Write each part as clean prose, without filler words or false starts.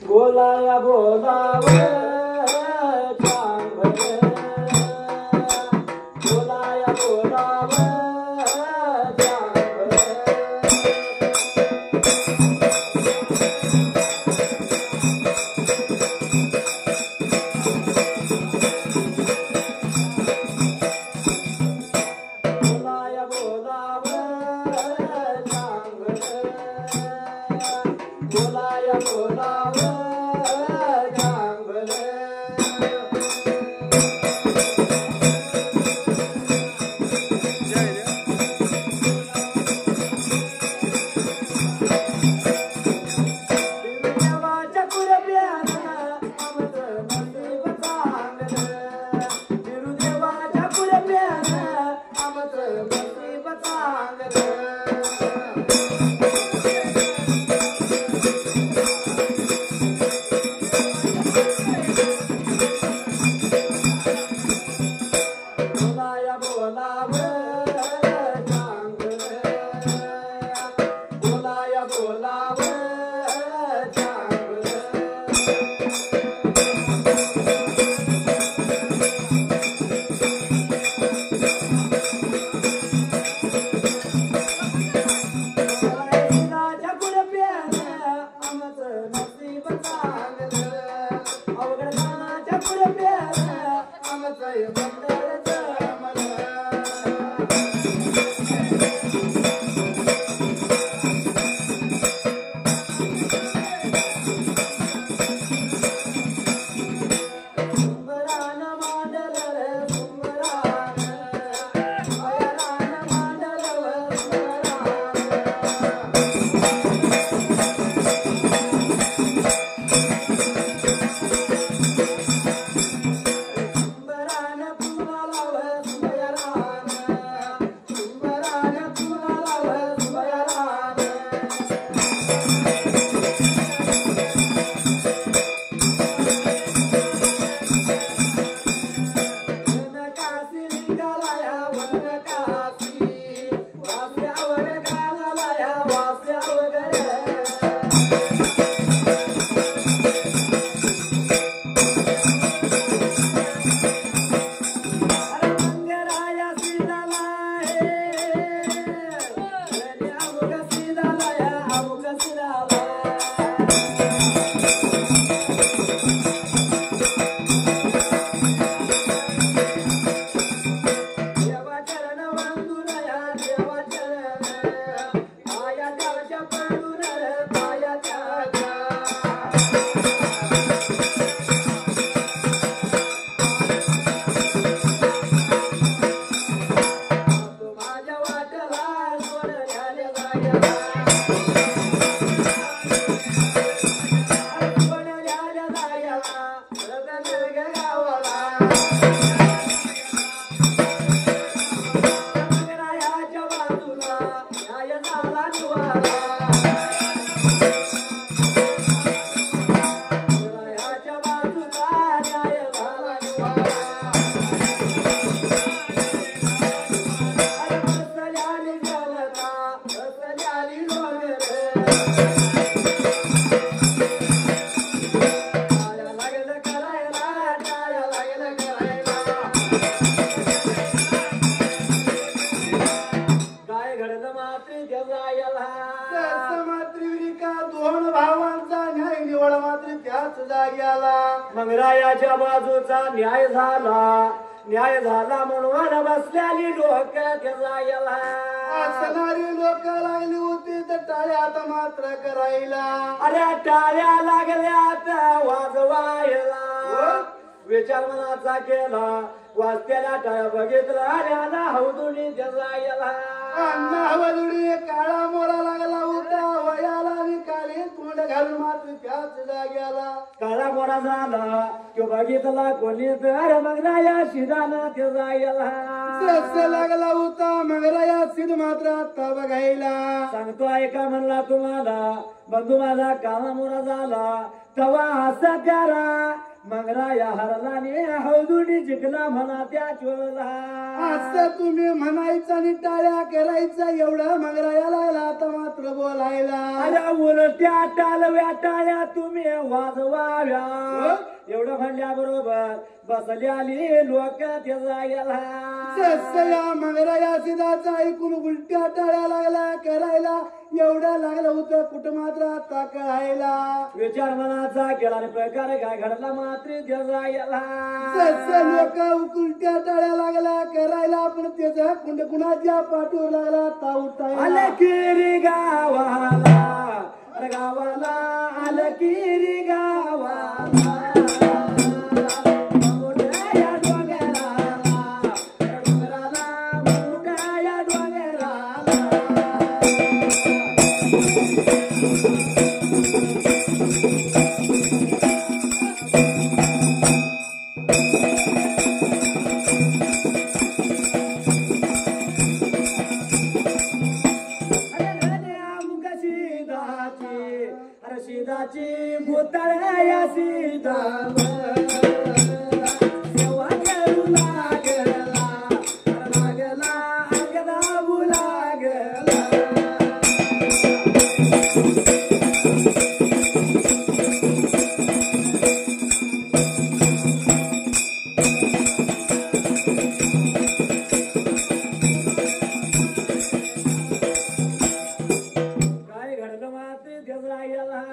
बोलाया बोलावे चांगले बोलाया बोलावे चांगले बोलाया बोलावे चांगले बोलाया बोलावे मंगरायाच्या बाजूचा न्याय झाला म्हणून बसल्याली लोक जायला असणारी लोक लागली होती तर टाळ्या आता मात्र करायला अरे टाळ्या लागल्यात वाजवायला विचार मनाचा केला वाजत्याला टाळ्या बघितला आल्याला हौदुनी जायला अण्णा हवदुडी काळा मोरा लागला होता वयाला निकाली तोंड घालून मात्र त्याच जाग्याला काळा मोरा झाला तो बघितला कोणी तर मंगराया शिदाना ते जायला लागला होता मंगराया सिद्ध मात्र आता बघायला सांगतो ऐका म्हणला तुम्हाला बंधू माझा काळा मोरा झाला तवा असा प्यारा मंगराया हरला ने हौदुनी जिंकला म्हणा त्या चोरला. असं तुम्ही म्हणायचं आणि टाळ्या करायचं एवढं मंगराया लागला आता मात्र बोलायला. अरे उलट्या टाळव्या टाळ्या तुम्ही वाजवाव्या एवढं म्हणल्या बरोबर बसली आली लोक त्याचा गेला. या मंगराया सिद्धाचा ऐकून उलट्या टाळ्या लागला करायला एवढं लागलं होतं कुठं मात्र आता कळायला. विचार मनाचा केला आणि प्रकार काय घडला मात्र त्याचा गेला. लोक उलट्या टाळ्या लागला करायला पण त्याचा कुंड कुणाच्या पाठीवर लागला तावतायला. आलं किरी गावाला गावाला आलं किरी गावाला सीताची भूतळ्या सीता सेवा करू लागला लागला अगदा बुलागला. काय घडलं मात्र गजरा गेला.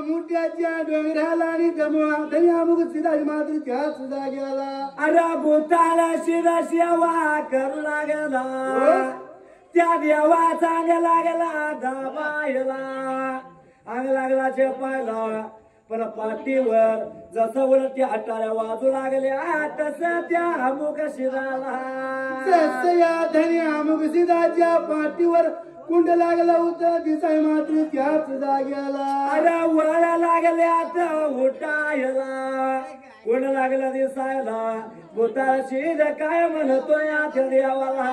मोठ्याच्या डोंगराला आणि दमूक सिद्धाची मात्र त्या सुद्धा गेला. अरे भूताला शिदा सेवा करू लागला त्या देवा चांग लागला दाबायला अंग लागला चेपायला पण पाठीवर जसं उलट त्या टाळ्या वाजू लागल्या तसं त्या अमुक शिदाला तसं या धनी अमुक सिद्धाच्या पाठीवर कुंड लागला होता दिसाय मात्र त्याच जाग्याला. अरे वळा लागल्यात उठायला कुंड लागला दिसायला भूताळ शिद काय म्हणतो या देवाला.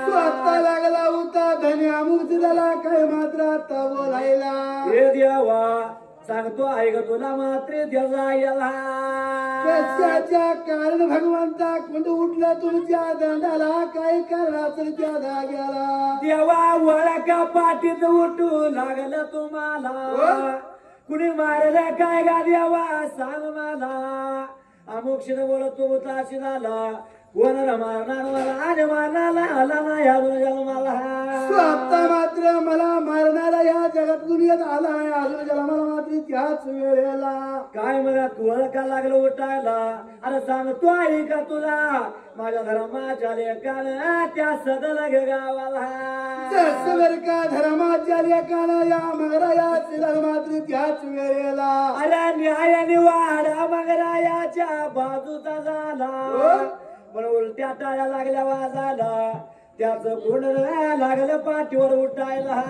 स्वतः लागला होता धनी अमुक सिद्धाला काय मात्र आता बोलायला. हे देवा सांगतो ऐक तुला मात्र त्याचा गेला. कशाच्या कारण भगवंता कुंड उठला तुमच्या दंडाला काय करणार तर त्या जाग्याला. देवा वळका पाठीत उठू लागलं तुम्हाला कुणी मारलं काय गा देवा सांग मला. अमुक शिन बोलत तू ताशी झाला कोणाला मारणार मला आणि मारणाला आला नाही अजून जन्माला. स्वतः मात्र मला मारणारा या जगात दुनियेत आला आहे अजून जन्माला मात्र त्याच वेळेला. काय मला तुला का लागलं उठायला. अरे सांगतो आई का तुला माझ्या धर्माच्या लेकानं त्या सदल गावाला. बर का धर्माच्या लेकानं या मगराया मात्र त्याच वेळेला. अरे न्याय निवाडा मगरायाच्या बाजूचा झाला पण उलट्या टाळ्या लागल्या वाजायला त्याच कोण लागलं पाठीवर उठायला.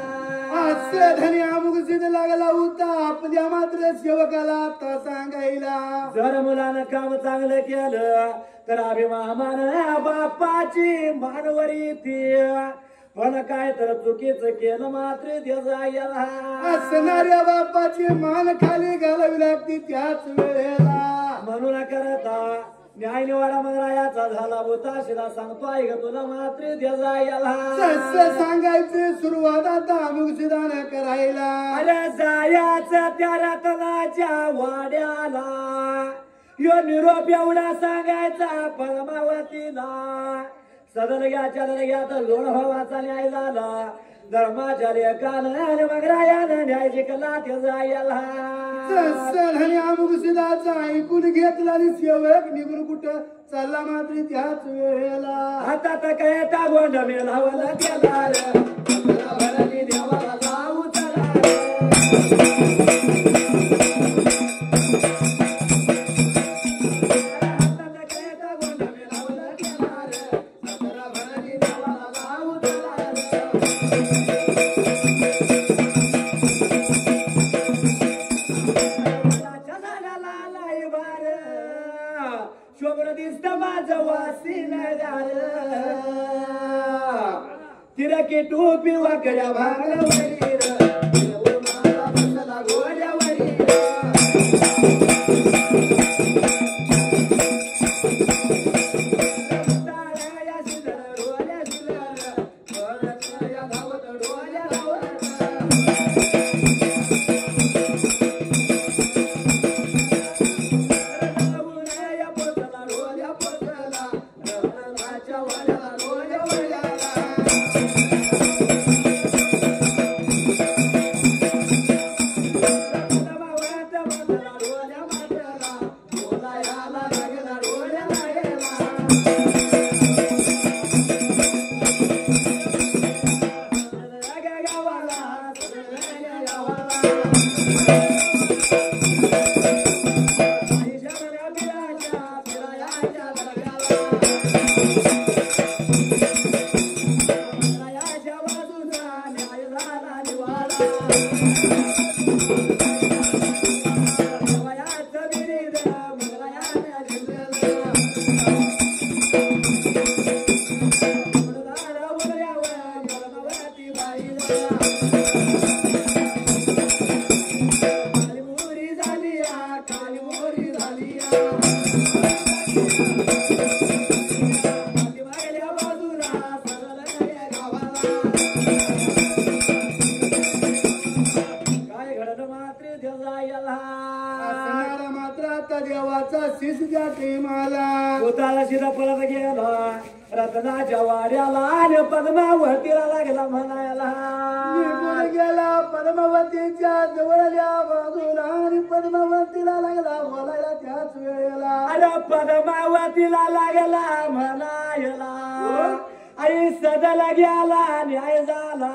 असं धनी अमुक सिद्ध लागला होता आपल्या मात्र सेवकाला आता सांगायला. जर मुलानं काम चांगलं केलं तर अभिमान बापाची मानवरी ती पण काय तर चुकीचं केलं मात्र त्याचा गेला. असणाऱ्या बापाची मान खाली घालावी लागते त्याच वेळेला. म्हणून करता न्याय निवाडा मगरायाचा झाला होता शिला सांगतो ऐक तुला मात्र त्याचा गेला. सांगायचे सुरुवात आता अमुक सिद्धानं करायला. अरे जायाचं त्या रतनाच्या वाड्याला यो निरोप एवढा सांगायचा पद्मावतीला. सदलग्याच्या दलग्यात लोण व्हावाचा न्याय झाला धर्माच्या लेकानं मगरायानं न्याय जिंकला त्याचा गेला. अमुक सिद्धाचा ऐकून घेतला आणि सेवक निघून कुठं चालला मात्र त्याच वेळेला. आता तर काय टागोंड मेलावला गेला देवाला जाऊ चला. शोभर दिसत माझं वासीन गार तिरकी टोपी वाकड्या भागावरी बसला घोड्यावरी. रत्नाच्या वाड्याला आणि पद्मावतीला लागला म्हणायला गेला पद्मावतीच्या जवळल्या बाजूला आणि पद्मावतीला लागला बोलायला त्याच वेळेला अरे पद्मावतीला लागला म्हणायला आई सदला गेला न्याय झाला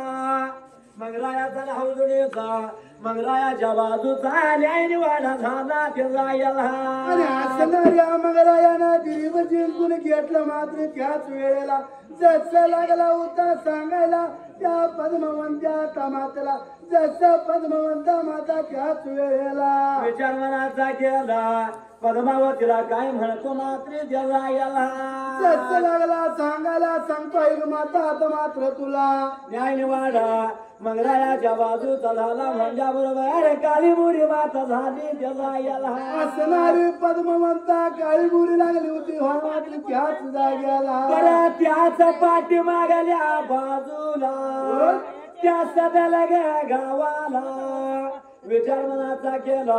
मग रायाचा हौदुडीचा मग रायाच्या बाजूचा न्याय निवाडा झाला ते जायला आणि असणाऱ्या मग रायानं दिलीवर जिंकून घेतलं मात्र त्याच वेळेला जसं लागला होता सांगायला त्या पद्मवंत्या मातेला जसं पद्मवंता माता त्याच वेळेला विचार मनाचा केला पद्मावतीला काय म्हणतो मात्र जगायला जसं लागला सांगायला सांगतोय माता आता मात्र तुला न्याय निवाडा मग रायाच्या बाजूचा झाला म्हणजे बरोबर काळी मुरी माता झाली जगायला असणारी पद्मवंता काळी मुरी लागली होती वाटली त्याच जाग्याला परत त्याच पाठी मागल्या बाजूला त्या सध्याला गावाला विचार मनाचा केला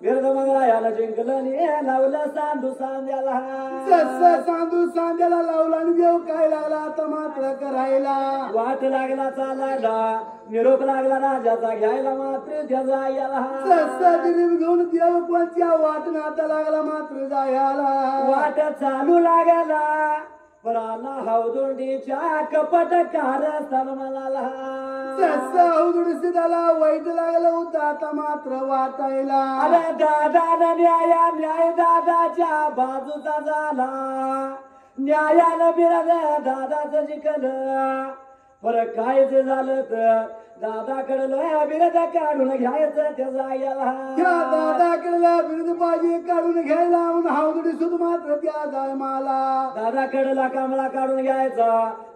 विरद मंगळायाला जिंकलं लावलं सांदू सांद्याला जसं सांदू सांद्याला लावला आणि देव काय लागला आता मात्र करायला वाट लागला चालायला निरोप लागला राजाचा घ्यायला मात्र जायला जसं दिलीप घेऊन देव कोणत्या वाट नाता लागला मात्र जायला वाट चालू लागला पराला हौदुंडीच्या कपट कारस्थान म्हणाला जसं हौदुंडी झाला वाईट लागलं होतं आता मात्र वाटायला अरे दादा न्याय दादाच्या बाजूचा झाला न्यायानं बिरद दादाचं जिंकलं पर कायच झालं तर दादाकडलं बिरद काढून घ्यायचं त्या जायला दादाकडलं बिरद पाहिजे काढून घ्यायला म्हणून हौदुडी सुद्धा मात्र त्या जाय मला दादाकडला कामला काढून घ्यायचा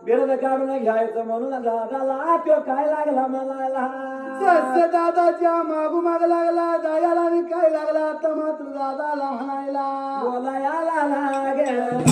बिरद काढून घ्यायचं म्हणून दादाला तो काय लागला म्हणायला जसं दादाच्या मागू माग लागला जायला आणि काय लागला आता मात्र दादाला म्हणायला बोलायला लागेल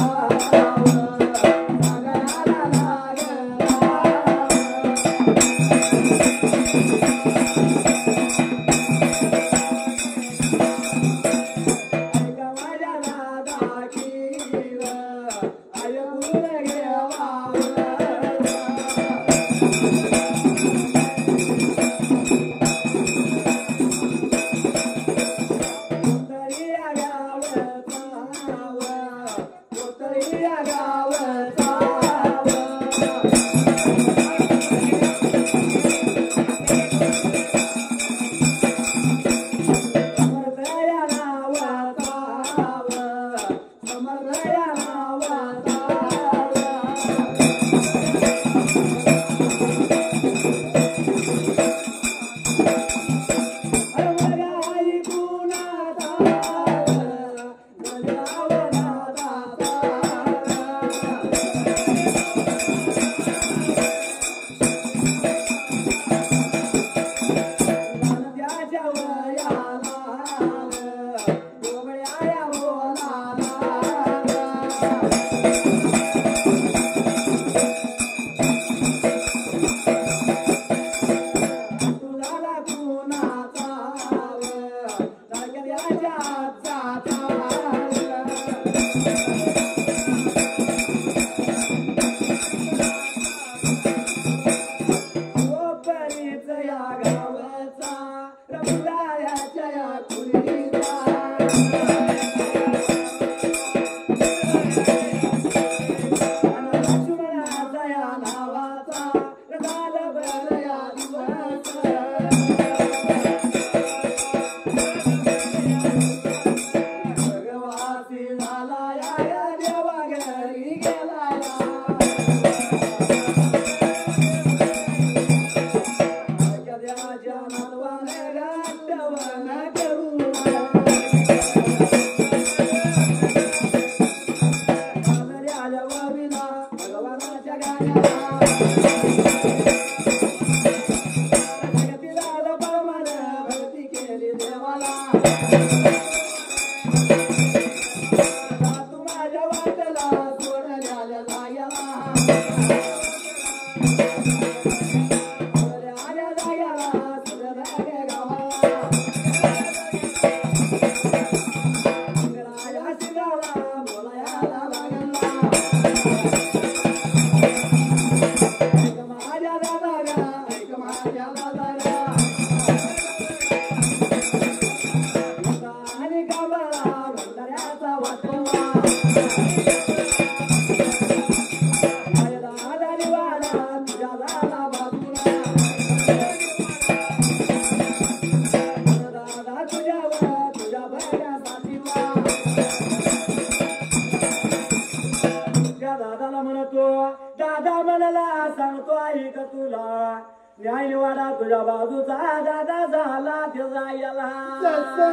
दादा म्हणाला सांगतो ऐक तुला न्याय निवाडा तुझ्या बाजूचा दादा झाला त्याचा याला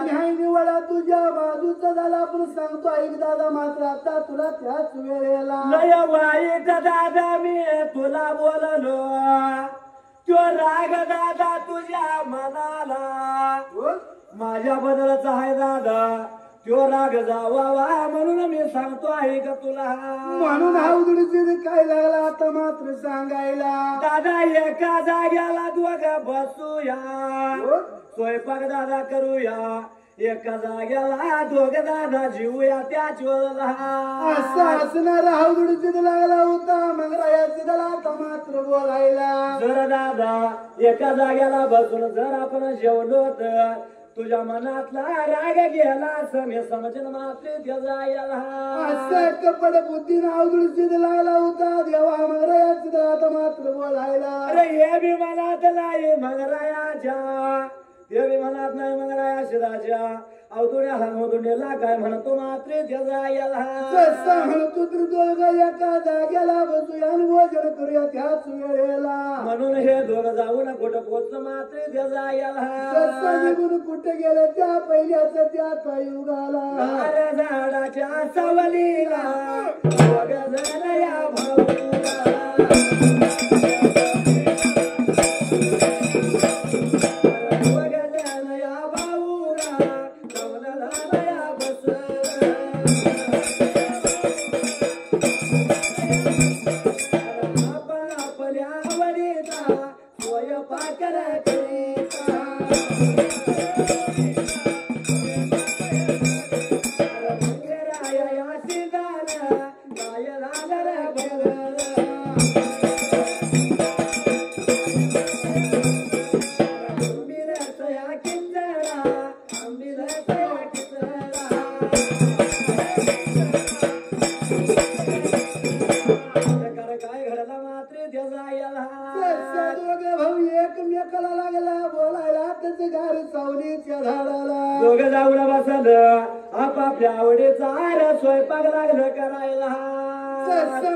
न्याय निवाडा तुझ्या बाजूचा झाला पण सांगतो ऐक दादा मात्र आता तुला त्याच वेळेला लय वाईट दादा मी तुला बोललो तो राग दादा तुझ्या मनाला माझ्या बदलचा आहे दादा तो राग जावा म्हणून मी सांगतो आहे का तुला म्हणून अवधूडीचे काय लागला आता मात्र सांगायला दादा एका जाग्याला दोघं बसूया स्वयंपाक दादा करूया एका जाग्याला दोघं दादा जीवूया त्याच वेळेला असं असणार अवधूडीचे लागला होता मग रायाचे त्याला आता मात्र बोलायला जर दादा एका जाग्याला बसून जर आपण जेवलो तर तुझ्या मनातला राग गेला असं मी समजून मात्र त्याला असं कपड बुद्धीनं अवधूडीचे लागला होता देवा मग रायाचे त्याला आता मात्र बोलायला अरे हे बी मनात नाही मंगरायाच्या ते बी मनात नाही मंगराया शिराच्या अवधुण्या हनुधुण्याला काय म्हणतो मात्र त्याला म्हणतो तर दोघं एका जाग्याला बसूया आणि भोजन करूया त्याच वेळेला म्हणून हे दोघं जाऊन कुठं पोचत मात्र त्याला निघून कुठे गेले त्या पहिल्याच त्या युगाला झाडाच्या सावलीला दोघं जण या भाऊला एकमेकाला लागला बोलायला त्याच गाडी सावलीच्या झाडाला दोघं जाऊन बसलं आपापल्या आवडीचा स्वयंपाक लागलं करायला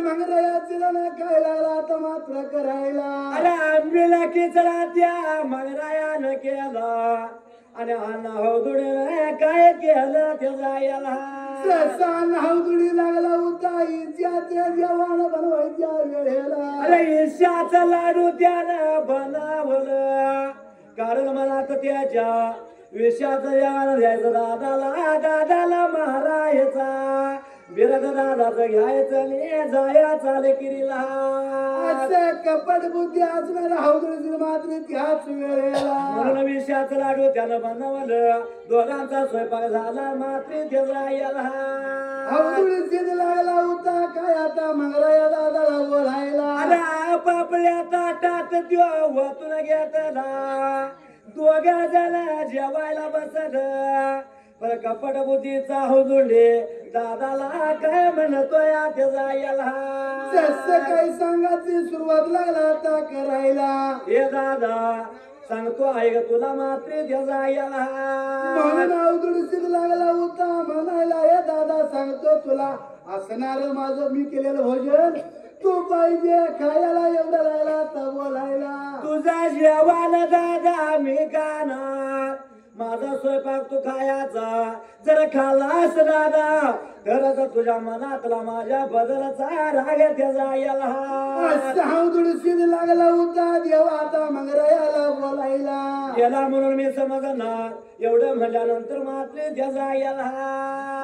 मग रयाचीला काय लागला आता मात्र करायला अरे आंबीला किचडा त्या मंगरायानं केला आणि अण्णा काय केलं ते जायला हौदुडी लागला होता ईशाच्या जेवण बनवायच्या वेळेला अरे ईशाचा लाडू त्यानं बनवलं कारण मला तर त्याच्या विषाचं जेवण द्यायचं दादाला मारायचा बिरद दादाचं घ्यायचं आणि जायचा लेकिरीला कपट बुद्धी असणार हौदुडी मात्र त्याच वेळेला म्हणून विषाचं लाडू त्यानं बनवलं दोघांचा स्वयंपाक झाला मात्र ते जायला हौदुडी लागला होता काय आता मंगराया दादाला बोलायला अरे आपापल्या ताटात त्यो वतून घेतला दोघा जण जेवायला बसलं पण कपट बुद्धीचा हौदुंडे दादाला काय म्हणतोय ते जायला काही सांगायची सुरुवात लागला आता करायला हे दादा सांगतो आहे का तुला मात्र ते जायला म्हणून अवधूडीत लागला होता म्हणायला हे दादा सांगतो तुला असणार माझं मी केलेलं भोजन तू पाहिजे खायला एवढं राहिला तर बोलायला तुझा जेवण दादा मी गाणार माझा स्वयंपाक तू खायचा जर खाल्लास दादा तरच तुझ्या मनातला माझ्या बदलचा राग त्याचा याला सावधुडशीद लागला होता देवा आता मंगरायाला बोलायला गेला म्हणून मी समजणार एवढं म्हणल्यानंतर मात्र त्याचा याला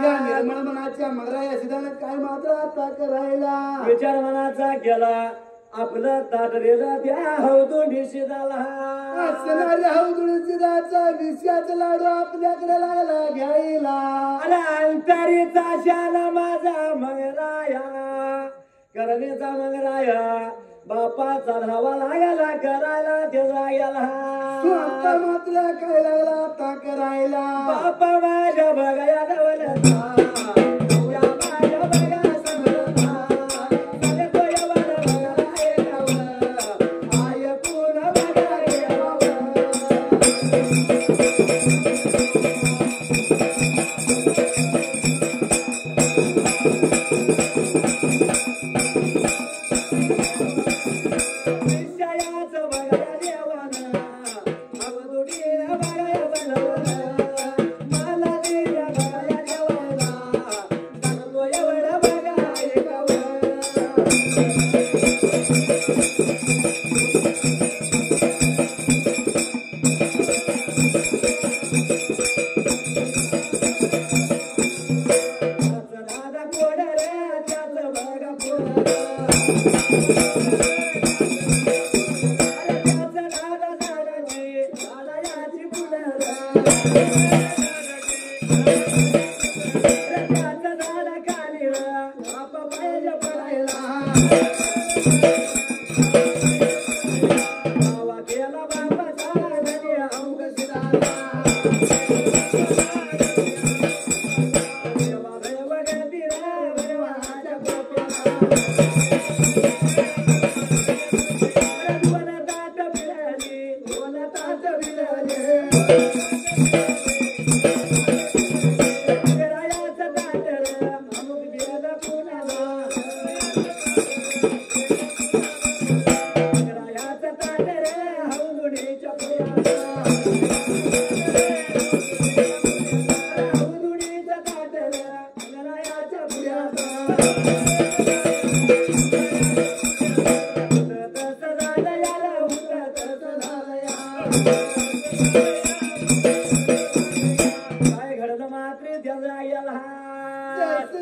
या निर्मळ मनाच्या मंगराया सिद्धांत काय मात्र आता करायला विचार मनाचा गेला आपलं ताट दिलं त्या हौदुंडी शिदाला असणाऱ्या हौदुडीचा विषयाचा लाडू आपल्याकडे लागला घ्यायला अरे अंतरीचा शाला माझा मंगराया करणीचा मंगराया बापाचा धावा लागला करायला त्याचा याला आता मात्र काय लागला आता करायला बापा माझ्या बघाया जवळचा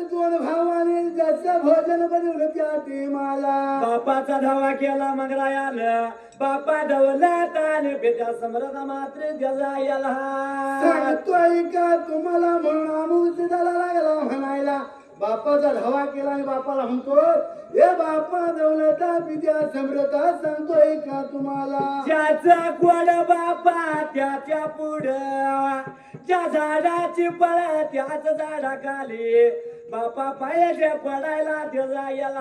दोन भावाने ज्याचं भोजन बनवलं त्या टीमाला बापाचा धावा केला मंगरायाला बापा डवलात आणि पेट्या समरता मात्र त्याचा याला सांगतोय का तुम्हाला म्हणून अमुक सिद्धाला लागला म्हणायला बापाचा धावा केला आणि बापाला म्हणतो हे बापा दौलता पित्या समृद्धा सांगतोय का तुम्हाला ज्याचा कोड बापा त्याच्या पुढं ज्या झाडाची फळ त्याच झाडाखाली बापा पायाच्या पडायला त्याचा याला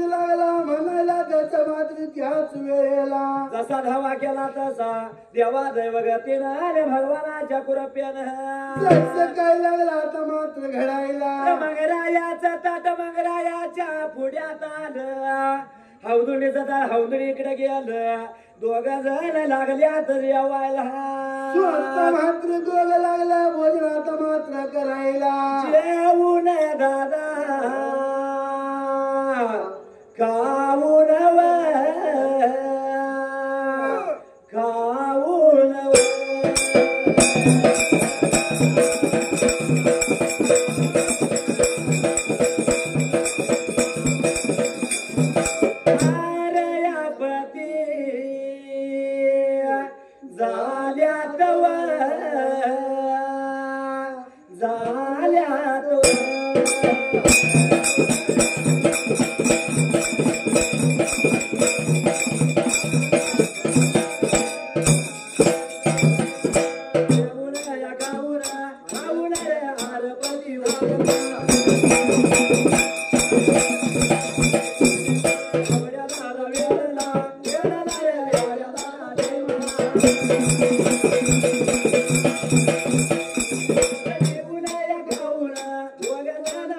लागला म्हणायला त्याच्या मात्र त्याच वेळेला जसा धावा केला तसा देवा दैवगतीनं आणि भगवानाच्या कृपेनं काय लागला आता मात्र घडायला मंगरायाचा ताट मंगरायाच्या पुढ्यात आलं हौदुंडीचं ताट हौदुंडी इकडे गेलं दोघ जण लागल्यात जेवायला मात्र दोघ लागला भोजन आता मात्र करायला जेवून दादा खाऊन खाऊन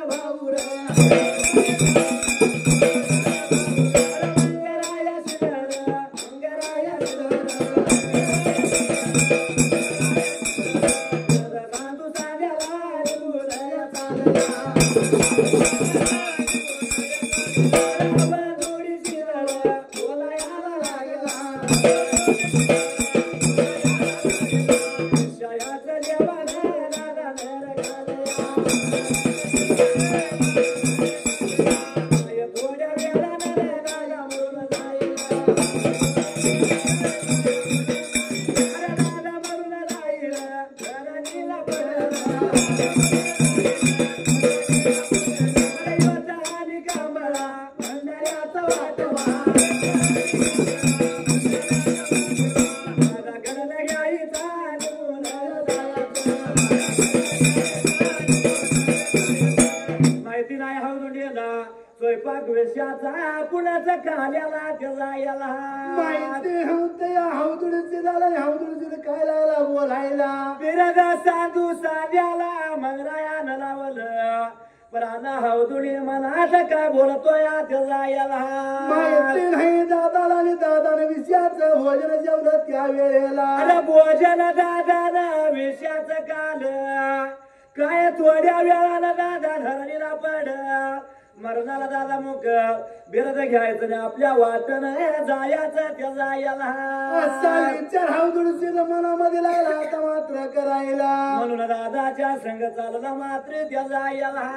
भाऊरा माहिती नाही हौदुंडीला स्वयंपाक वेशाचा कुणाचा काल्याला त्याचा याला माहिती होते हौदुडीची झाला हौदुडीची काय लागला बोलायला बिरद साधू साध्याला मंगरायानं लावलं प्राणा हौदुडी मनात काय बोलतोय त्याचा याला माहिती नाही दादाला आणि दादाने विषयाचं भोजन जेवलं त्या वेळेला अरे भोजन दादानं विषयाचं काल काय थोड्या वेळाला दादा धरणीला पड मरणाला दादा मुक बिरद घ्यायचं आणि आपल्या वाटण जायचं त्या जायला असा विचार हौदुडीच्या मनामध्ये लागला आता मात्र करायला म्हणून दादाच्या संग चालला मात्र त्या जायला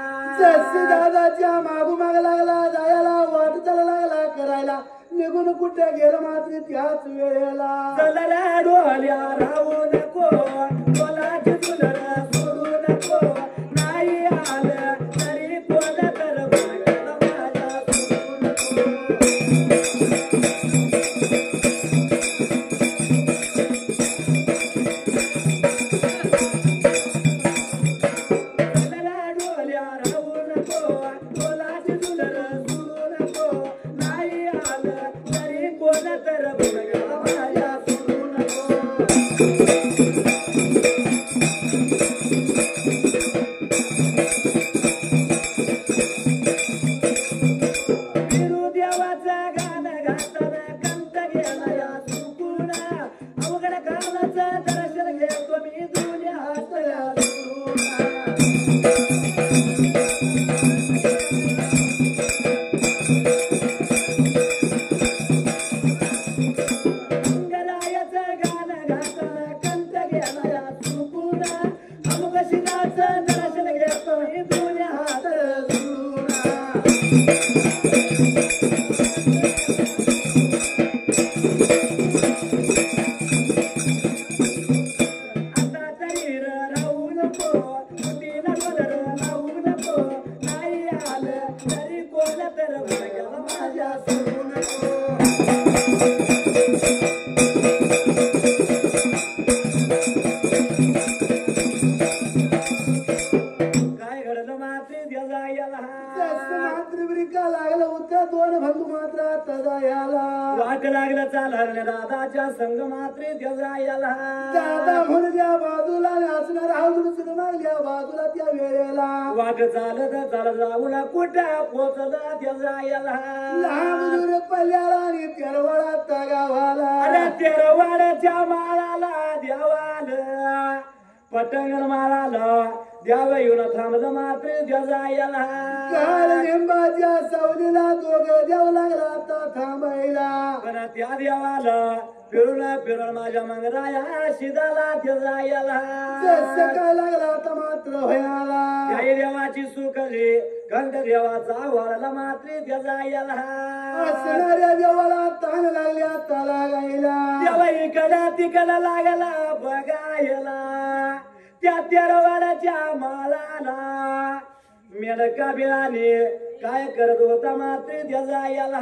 जशी दादाच्या मागोमाग लागला जायला वाट चाला लागला करायला निघून कुठे गेलं मात्र त्याच वेळेला चलला डोल्या राहू नको बोलाची तुझर सोडू नको नाही आलं तरी कोण तर बघायला माझ्या सोडू नको चलला डोल्या राहू नको बोलाची तुझर सोडू नको नाही आलं तरी कोण तर बघायला माझ्या सोडू नको देवाचा गाण घालताना कंठ गेला या चुकूना अवघड कामाचं दर्शन घेतो मी दुनिया हातल्या मंगरायाचं गाण घालताना कंठ गेला या चुकूना अवघड शिवाचं दर्शन घेतो मी दुनिया हातल्या आता तरी राहू नको कुठीला पदर राहू नको नाही आलं तरी कोण तर बघायला माझ्या सोडू नको काय घडलं मात्र त्या जायला जास्त मातृवृका लागलं होतं दोन बंधू मात्र आता जायला वाट लागलं चाललं दादाच्या संग मात्र त्या जायला दादा म्हणून त्या बाजूला असणार हौदुडीची मागल्या बाजूला त्या वेळेला वाट चालत चालत जाऊला कुठं पोचलं त्या जायला लहान दूर पल्ल्याला आणि तेरवाडा त्या गावाला अरे तेरवाड्याच्या माळाला देवाला पटंगण माळाला द्यावं येऊन थांबलं मात्र त्या जायला काळ लिंबाच्या सावलीला दोघं देव लागला आता थांबायला पण त्या देवाला फिरून फिरून माझ्या मंगराया शिदाला त्या जायला जसं काय लागला आता मात्र व्हायला काही देवाची सुखली कंठ देवाचा वाळला मात्र त्या जायला असणाऱ्या देवाला ताण लागली आता लागायला देवा इकडं तिकडं लागला बघायला त्या तेरवाड्याच्या माळाला मेडका बिळाने काय करत होता मात्र त्या जायला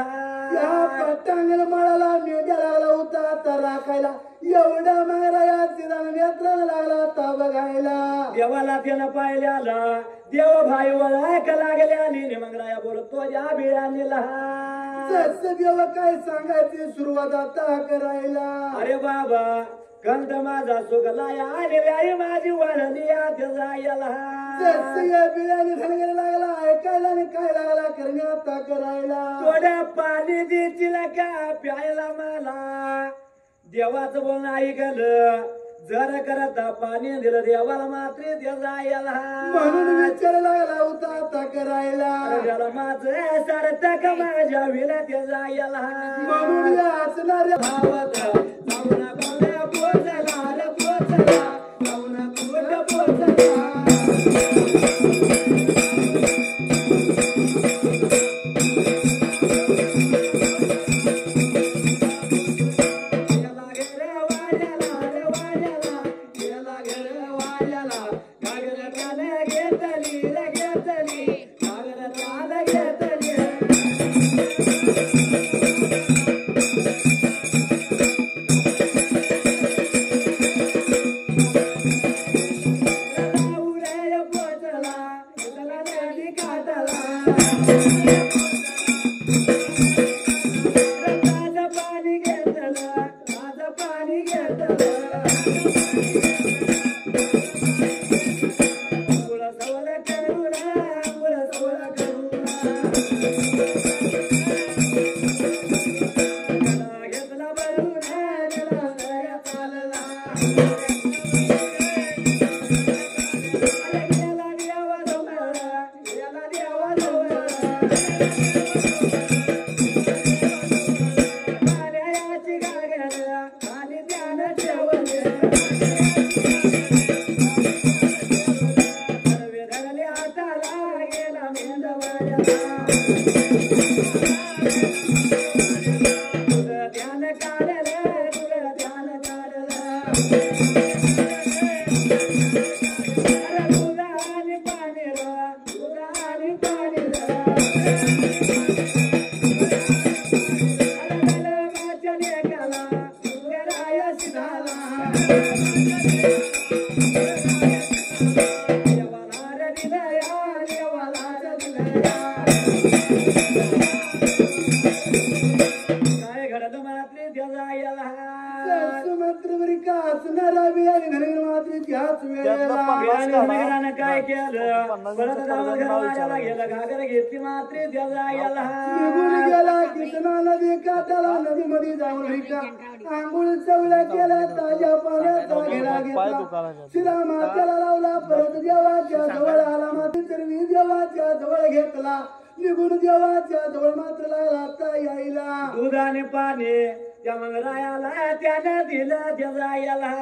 त्या पटांगण माळाला मेंढ्या लागला होता आता राखायला एवढा माराया तिला नेत्राला लागला आता बघायला देवाला त्यानं पाहिल्याला देव भाई वळायला लागल्याने मगराया बोलतो या बिळानीला जसं देव काय सांगायची सुरुवात आता करायला अरे बाबा कंठ माझा सुगला या आई माझी वळली त्या जायला जसं या बिळाने धनगर लागला ऐकायला आणि काय लागला करणे आता करायला थोड्या पाणी देतील का प्यायला मला देवाचं बोलणं ऐकलं जर करत पाणी दिलं देवाला मात्र त्या जायला म्हणून विचार लागला होता आता करायला त्याला माझं सार्थक माझ्या विला त्या जायला म्हणून या असणाऱ्या भावत जाऊन कोण्या पोचला रे पोचला जाऊन कुठं पोचला पोटाला रक्ताचं पाणी घेतलं माझं पाणी घेतलं पुढं सवल करू ना पुढं सवल करू ना घेतला भरून गेला सगळ्या चालला गेला देवा जवळ गेला देवा जवळ पाण्याची गागल आणि ध्यान ठेवले सर्वे धरले हाताला गेला मेंढवाड्याला तुझं ध्यान काढलं तुझं ध्यान काढलं अरे तुझा आणि पाणी र तुझा आणि पाणी र अरे माझ्या लेकाला तुझ्या रायाशी झाला देवाला रे दिलया देवाला रे दिलया काय घडलं मात्र त्याचा याला सुमंत्रवरी का असणारा बियाणे घरी मात्र त्याच वेळेला बियाणे काय केलं परत घरवाल्याला गेलं घागर घेतली मात्र त्याचा याला निघून गेला कृष्णा नदी काठाला नदीमध्ये जाऊन रिका आंघोळ चवल्या केल्या ताज्या पाण्याचा घेरा घेतला श्रीरामात्याला लावला परत देवाच्या जवळ आला मात्र तरी देवाच्या जवळ घेतला निघून देवाच्या जवळ मात्र लागला आता यायला दूध आणि पाणी त्या मंगरायाला त्यानं दिलं त्याचा याला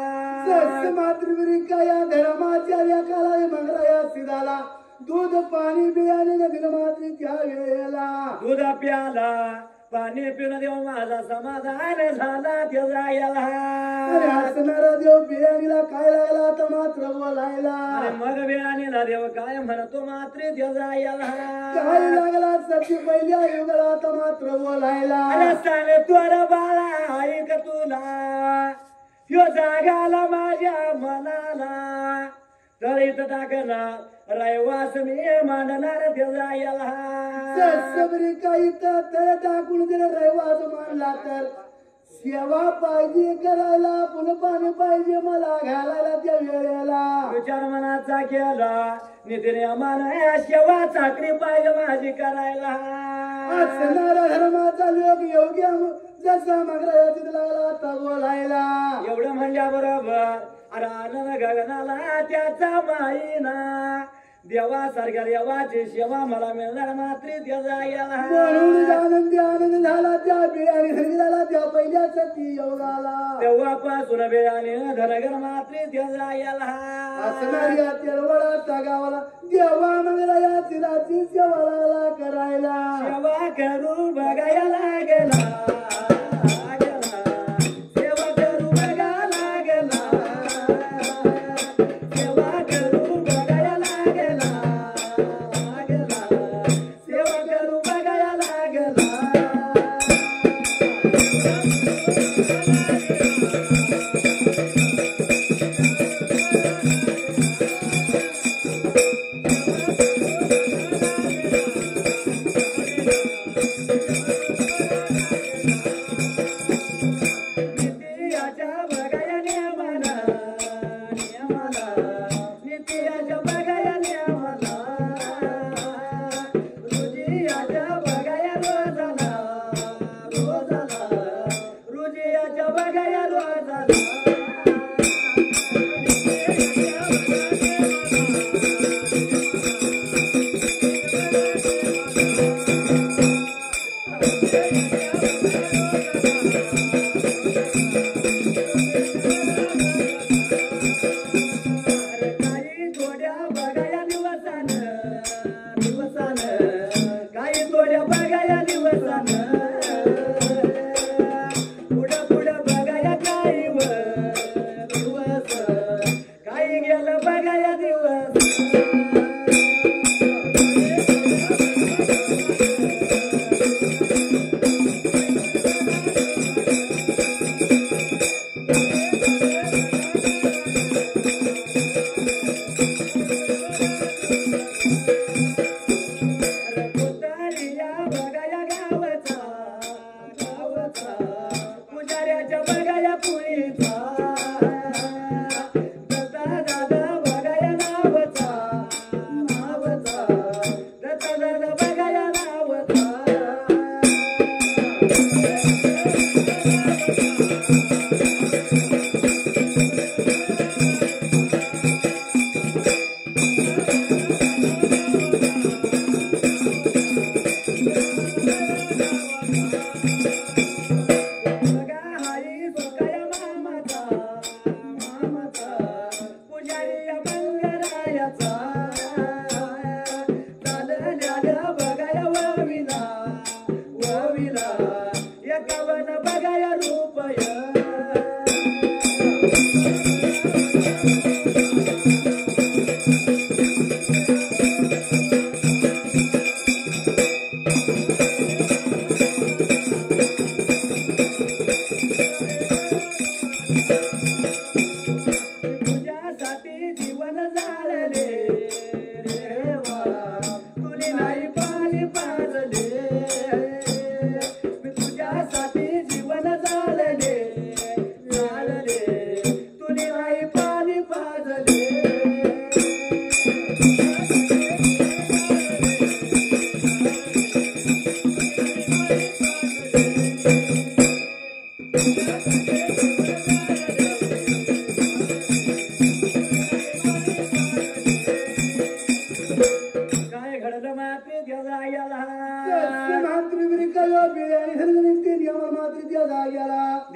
मातृविरिका या धर्माच्या लेकाला मंगराया सिधाला दूध पाणी बियाणे नदीला मात्र त्या वेळेला दूध प्याला पाणी पिऊन देव माझा समाधान झाला त्याचा याला अरे हसणारा देव बियाणीला काय लागला तर मात्र बोलायला अरे मग बियाणीला देव काय म्हणतो मात्र त्याचा याला काय लागला सती पहिल्या युगाला तर मात्र बोलायला अरे सांग तोर बाळा ऐक तुला ह्यो जागाला माझ्या मनाला तर इथं टाकणार रहिवास मी मांडणार त्याचा याला सबरी काही तर टाकून दिलं रहिवास मानला तर सेवा पाहिजे करायला पुन्हा पाणी पाहिजे मला घालायला त्या वेळेला विचार मनाचा केला नितीने आम्हाला सेवा चाकरी पाहिजे माझी करायला असणारा धर्माचा लोक योग्य जसा मगरा तिथं लागला आता बोलायला एवढं म्हणल्या बरोबर अरे आनंद गगनाला त्याचा माईना देवासारख्या देवाची सेवा मला मिळणार मात्र त्याचा याला म्हणून आनंदी आनंद झाला त्या बियाणी घरी झाला त्या पहिल्या सती योगाला तेव्हापासून बेळाने धनगर मात्र त्याचा याला असणारी या तेरवडाच्या गावाला देवा मगरा या तिलाची सेवा लागला करायला सेवा करू बघायला गेला सेवा करू बघायला गेला सेवा करू बघायला गेला सेवा करू बघायला गेला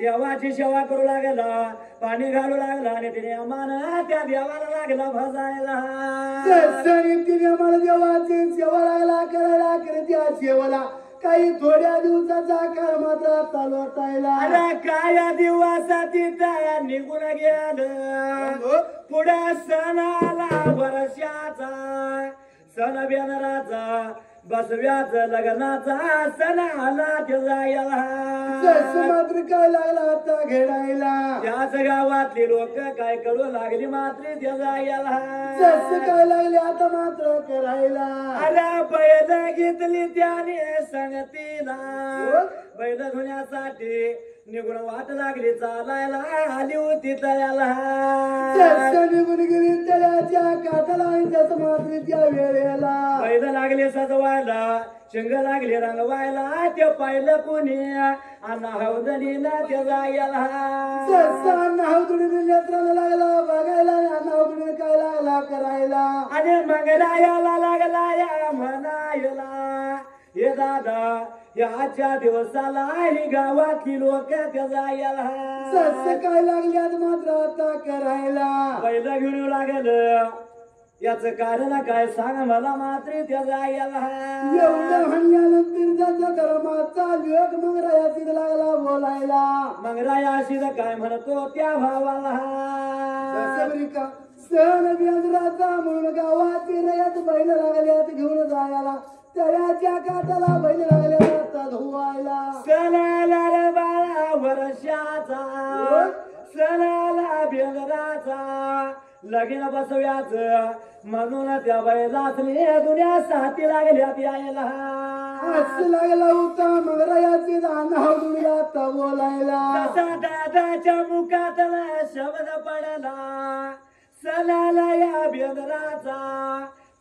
देवाची सेवा करू लागला पाणी घालू लागला आणि तिने आम्हाला त्या देवाला लागला भजायला तिने आम्हाला देवाची सेवा लागला करायला त्या सेवाला काही थोड्या दिवसाचा काळ मात्र चालू असायला अरे काय दिवसाची त्या निघून गेलं पुढे सणाला वर्षाचा सण बेनराचा बसव्याच लग्नाचा सण आला जायला मात्र काय लागला आता घेडायला त्याच गावातली लोक काय करू लागली मात्र त्या जायला काय लागले आता मात्र करायला अरे बैल घेतली त्याने संगतीला बैल धुण्यासाठी निघून वाट लागली चालायला आली होती तळ्याला निघून गेली तळ्याच्या काठाला त्याच मात्र त्या वेळेला बैल लागले सजवायला शिंग लागले रंगवायला ते पाहिलं कोणी अनाहवदनीला त्या जायला अनाहवदनी नेत्राला लागला बघायला अनाहवदनी काय लागला करायला आणि मंगलायाला लागला या म्हणायला हे दादा याच्या दिवसाला ही गावातली लोक त्या जायला काय लागल्यात मात्र आता करायला पहिलं घेऊन लागलं याच कारण काय सांग मला मात्र त्या जायला एवढं म्हणल्यानंतर त्याचा धर्माचा योग मंगरायाची लागला बोलायला मंगरायाशी काय म्हणतो त्या भावाला सण बेंद्राचा म्हणून गावाची रयात बैल लागल्यात घेऊन जायला तळ्याच्या काठाला बैल लागल्या धुवायला सणाला रे बाळा वर्षाचा सणाला बेंद्राचा लगीन बसव्याच म्हणून त्या बैलासनी दुनियासाठी लागल्यात यायला लागला होता मंगरायाची अनाहवदनीला आता बोलायला तसा दादाच्या मुखातला शब्द पडला सणाला या बेंद्राचा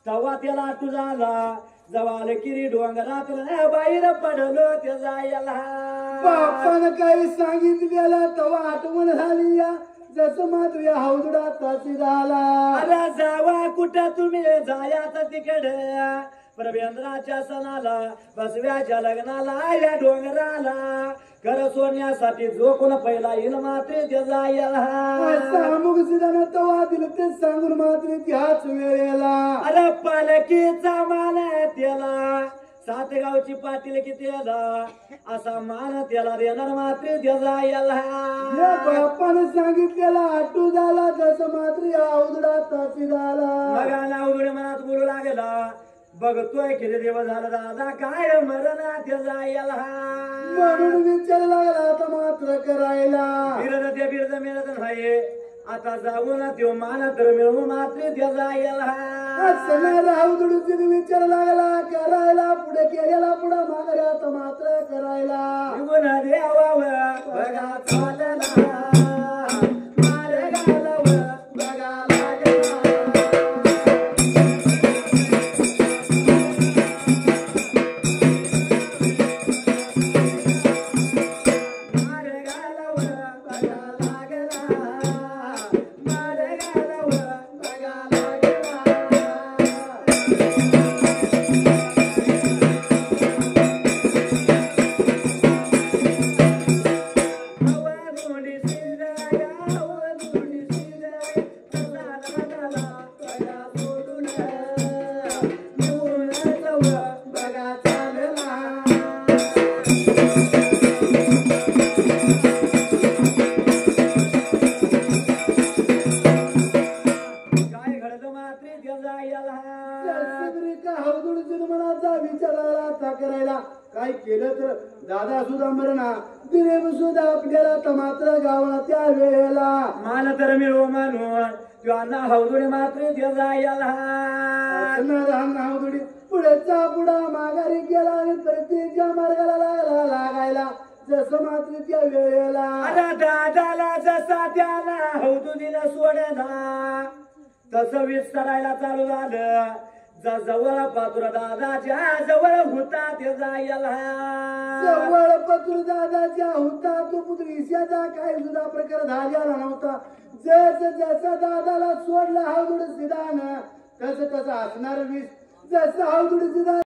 तवा त्याला तुझाला जवाल किरी डोंगरात बाहेर पडलो ते जायला बापानं काही सांगितलेला तवा आठवण झाली या जसं मात्र या हौदडा तासी झाला अरे जावा कुठं तुम्ही जायाचं तिकडे प्रभेंद्राच्या सणाला बसव्याच्या लग्नाला या डोंगराला घर सोडण्यासाठी जो कोण पहिला येईल मात्र ते जायला मुगसिदानं तवा दिलं ते सांगून मात्र त्याच वेळेला अरे पालखीचा मान त्याला सातगावची पाटील की त्याला असा मान त्याला देणार मात्र ते जायला बापानं सांगितलेला आटू झाला जसं मात्र या अवधडा तासी झाला मगाला उघडे मनात बोलू लागला बघतोय किती दिवस झाला दादा काय मरणा ते जायला म्हणून विचार लागला आता मात्र करायला बिरद ते बिरद मिळत नाही आता जाऊन त्यो मान तर मिळवून मात्र ते जायला अवधडूची विचार लागला करायला पुढे केलेला पुढे माघारी आता मात्र करायला निघून देवा बघा चालला त्यांच्या आता करायला काय केलं तर दादा सुद्धा मरणा दिलेब सुद्धा आपल्याला तर मात्र गावला त्या वेळेला मान तर मिळो म्हणून किंवा ना हौदुडी मात्र त्याचा याला नावदुडी पुढेचा पुढा माघारी गेला आणि प्रत्येकच्या मार्गाला लागायला जसं मात्र त्या वेळेला अरे दादाला जसा त्याला हौदुडीला सोडला तसं विस्तारायला चालू झालं जवळ पात्र दादाच्या जवळ होता त्याचा याला जवळ पत्र दादाच्या होता तो पुत्र ईशाचा काय सुद्धा प्रकार झालेला नव्हता जसं दादाला सोडला हौदुडी सिद्धान तसं असणार वीस जसं हौदुडी सिद्धान